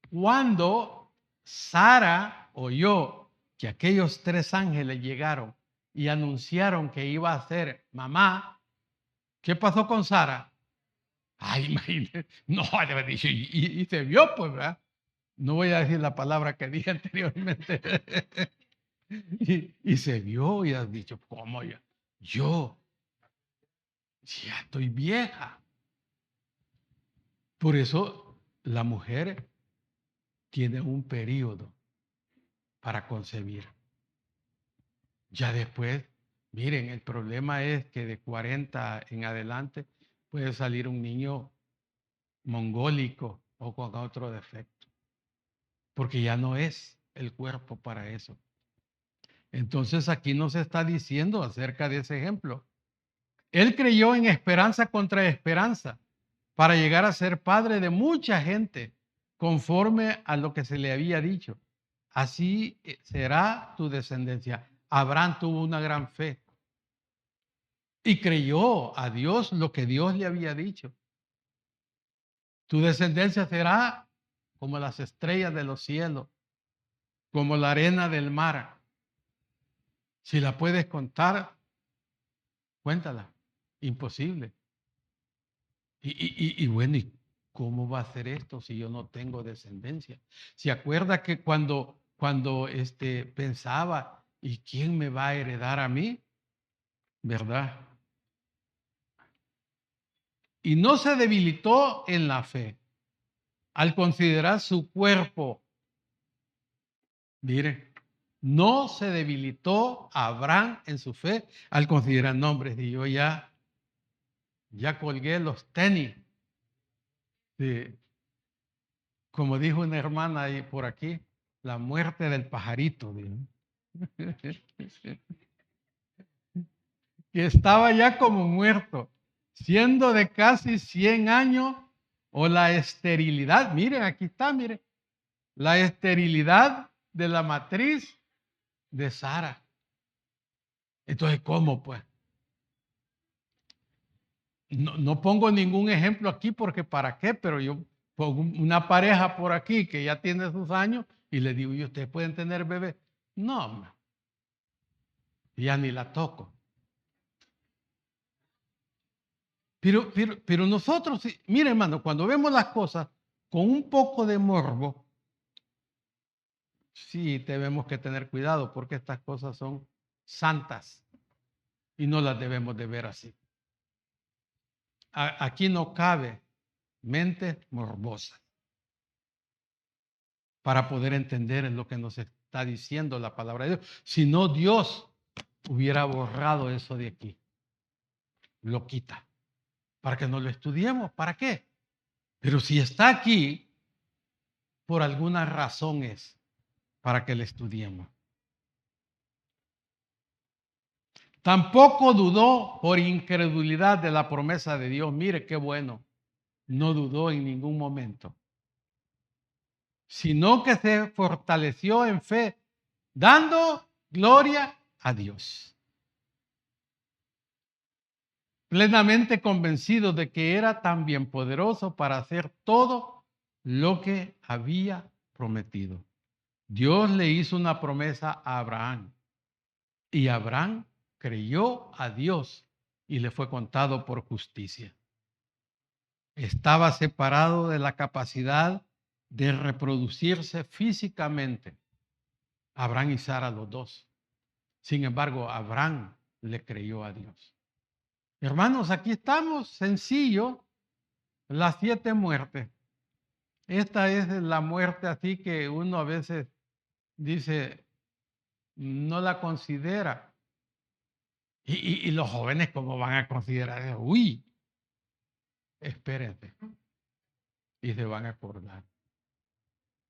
cuando Sara oyó que aquellos tres ángeles llegaron y anunciaron que iba a ser mamá. ¿Qué pasó con Sara? Ay, imagínate, no, debe decir, y se vio, pues, ¿verdad? No voy a decir la palabra que dije anteriormente. Y se vio y has dicho, ¿cómo ya? Yo ya estoy vieja. Por eso la mujer tiene un periodo para concebir. Ya después, miren, el problema es que de 40 en adelante puede salir un niño mongólico o con otro defecto, porque ya no es el cuerpo para eso. Entonces aquí nos está diciendo acerca de ese ejemplo. Él creyó en esperanza contra esperanza para llegar a ser padre de mucha gente, conforme a lo que se le había dicho. Así será tu descendencia. Abraham tuvo una gran fe y creyó a Dios lo que Dios le había dicho. Tu descendencia será como las estrellas de los cielos, como la arena del mar. Si la puedes contar, cuéntala. Imposible. Y bueno, ¿y cómo va a ser esto si yo no tengo descendencia? ¿Se acuerda que cuando pensaba, ¿y quién me va a heredar a mí? ¿Verdad? Y no se debilitó en la fe al considerar su cuerpo. Mire, no se debilitó Abraham en su fe al considerar nombres. Y yo ya colgué los tenis. Sí. Como dijo una hermana ahí por aquí, la muerte del pajarito. Dijo. que estaba ya como muerto, siendo de casi 100 años, o la esterilidad, miren, aquí está, miren, la esterilidad de la matriz de Sara. Entonces, ¿cómo pues? No pongo ningún ejemplo aquí porque para qué, pero yo pongo una pareja por aquí que ya tiene sus años y le digo, ¿y ustedes pueden tener bebé? No, ya ni la toco. Pero nosotros, mire hermano, cuando vemos las cosas con un poco de morbo, sí tenemos que tener cuidado porque estas cosas son santas y no las debemos de ver así. Aquí no cabe mente morbosa para poder entender lo que nos está diciendo la palabra de Dios. Si no, Dios hubiera borrado eso de aquí. Lo quita. Para que no lo estudiemos. ¿Para qué? Pero si está aquí, por alguna razón es para que lo estudiemos. Tampoco dudó por incredulidad de la promesa de Dios. Mire qué bueno. No dudó en ningún momento. Sino que se fortaleció en fe, dando gloria a Dios. Plenamente convencido de que era también poderoso para hacer todo lo que había prometido. Dios le hizo una promesa a Abraham y Abraham creyó a Dios y le fue contado por justicia. Estaba separado de la capacidad de reproducirse físicamente. Abraham y Sara, los dos. Sin embargo, Abraham le creyó a Dios. Hermanos, aquí estamos, sencillo, las 7 muertes. Esta es la muerte así que uno a veces dice, no la considera. Y los jóvenes, ¿cómo van a considerar eso? Uy, espérense. Y se van a acordar.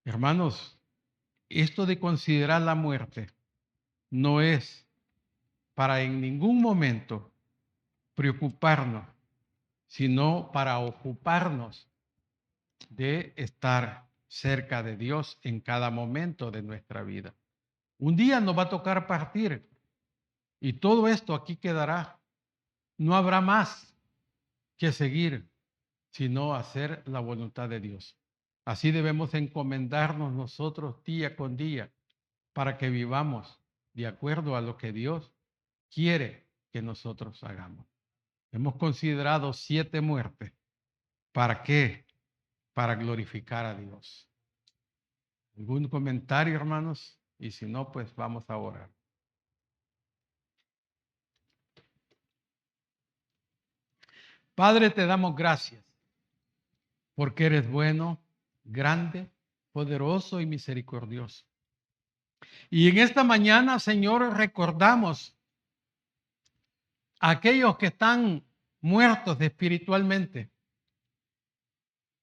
Hermanos, esto de considerar la muerte no es para en ningún momento preocuparnos, sino para ocuparnos de estar cerca de Dios en cada momento de nuestra vida. Un día nos va a tocar partir y todo esto aquí quedará. No habrá más que seguir, sino hacer la voluntad de Dios. Así debemos encomendarnos nosotros día con día para que vivamos de acuerdo a lo que Dios quiere que nosotros hagamos. Hemos considerado 7 muertes. ¿Para qué? Para glorificar a Dios. ¿Algún comentario, hermanos? Y si no, pues vamos a orar. Padre, te damos gracias porque eres bueno, grande, poderoso y misericordioso. Y en esta mañana, Señor, recordamos a aquellos que están muertos espiritualmente.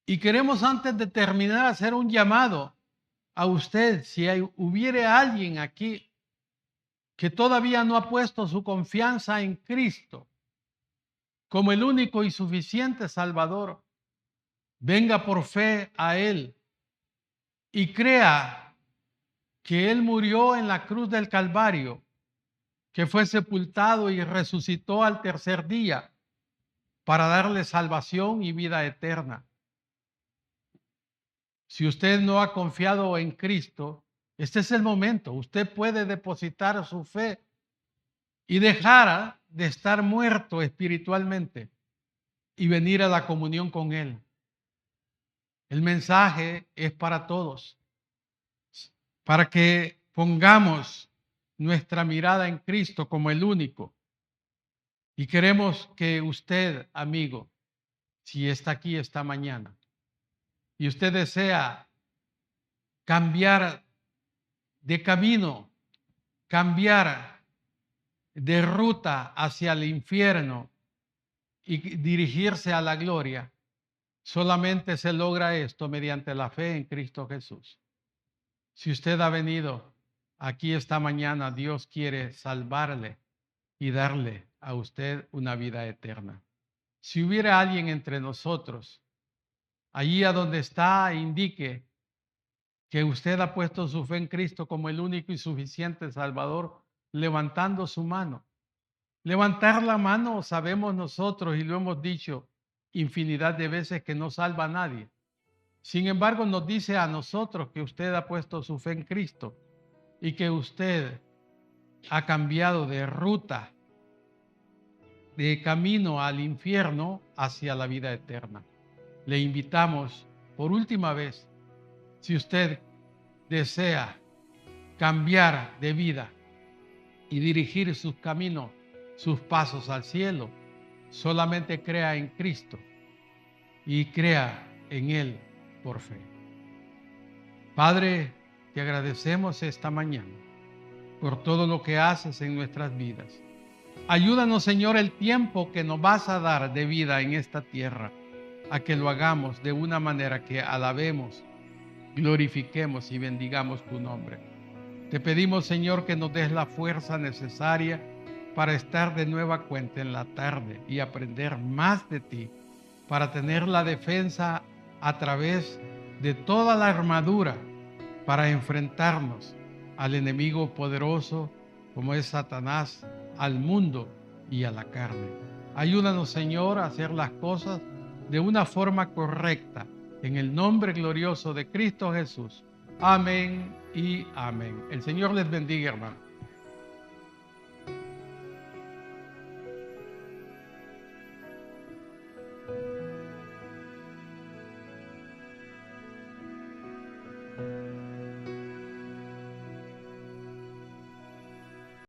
Y queremos antes de terminar hacer un llamado a usted, si hubiere alguien aquí que todavía no ha puesto su confianza en Cristo como el único y suficiente Salvador, venga por fe a Él y crea que Él murió en la cruz del Calvario, que fue sepultado y resucitó al tercer día para darle salvación y vida eterna. Si usted no ha confiado en Cristo, este es el momento. Usted puede depositar su fe y dejar de estar muerto espiritualmente y venir a la comunión con Él. El mensaje es para todos, para que pongamos nuestra mirada en Cristo como el único. Y queremos que usted, amigo, si está aquí esta mañana y usted desea cambiar de camino, cambiar de ruta hacia el infierno y dirigirse a la gloria, solamente se logra esto mediante la fe en Cristo Jesús. Si usted ha venido aquí esta mañana, Dios quiere salvarle y darle a usted una vida eterna. Si hubiera alguien entre nosotros, allí a donde está, indique que usted ha puesto su fe en Cristo como el único y suficiente Salvador, levantando su mano. Levantar la mano, sabemos nosotros y lo hemos dicho infinidad de veces, que no salva a nadie. Sin embargo, nos dice a nosotros que usted ha puesto su fe en Cristo y que usted ha cambiado de ruta, de camino al infierno hacia la vida eterna. Le invitamos por última vez, si usted desea cambiar de vida y dirigir sus caminos, sus pasos al cielo, solamente crea en Cristo y crea en Él por fe. Padre, te agradecemos esta mañana por todo lo que haces en nuestras vidas. Ayúdanos, Señor, el tiempo que nos vas a dar de vida en esta tierra, a que lo hagamos de una manera que alabemos, glorifiquemos y bendigamos tu nombre. Te pedimos, Señor, que nos des la fuerza necesaria para estar de nueva cuenta en la tarde y aprender más de ti, para tener la defensa a través de toda la armadura para enfrentarnos al enemigo poderoso como es Satanás, al mundo y a la carne. Ayúdanos, Señor, a hacer las cosas de una forma correcta, en el nombre glorioso de Cristo Jesús. Amén y amén. El Señor les bendiga, hermano.